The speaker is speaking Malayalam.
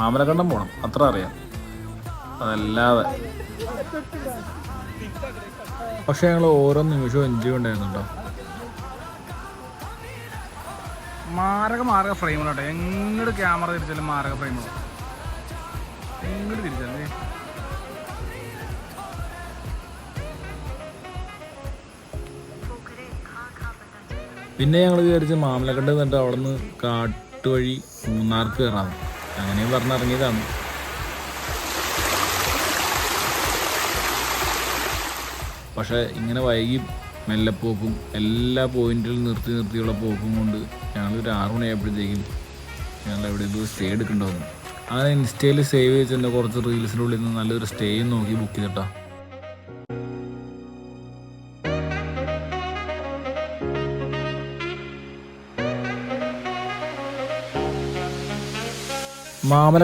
മാമലക്കണ്ടം പോകണം, അത്ര അറിയാം, അതല്ലാതെ. പക്ഷെ ഞങ്ങൾ ഓരോ നിമിഷവും എൻജോയ് ഉണ്ടായിരുന്നു കേട്ടോ. മാരക ഫ്രെയിമുകളാട്ടോ, എങ്ങോട്ട് ക്യാമറ തിരിച്ചാലും മാരക ഫ്രെയിമുകൾ, എങ്ങോട്ട് തിരിച്ചാലേ. പിന്നെ ഞങ്ങൾ വിചാരിച്ച് മാമലക്കണ്ട് നിന്നിട്ട് അവിടെ നിന്ന് കാട്ടുവഴി മൂന്നാർക്ക് കയറാം, അങ്ങനെ പറഞ്ഞിറങ്ങിയതാണ്. പക്ഷേ ഇങ്ങനെ വൈകി മെല്ലെപ്പോക്കും എല്ലാ പോയിന്റിലും നിർത്തിയുള്ള പോക്കും കൊണ്ട് ഞങ്ങളൊരു 6 മണിയായപ്പോഴത്തേക്കും ഞങ്ങൾ എവിടെയെങ്കിലും സ്റ്റേ എടുക്കേണ്ടതെന്ന്. അങ്ങനെ ഇൻസ്റ്റയിൽ സേവ് ചെയ്തിട്ട് കുറച്ച് റീൽസിൻ്റെ ഉള്ളിൽ നിന്ന് നല്ലൊരു സ്റ്റേയും നോക്കി ബുക്ക് ചെയ്തിട്ടാ. മാമല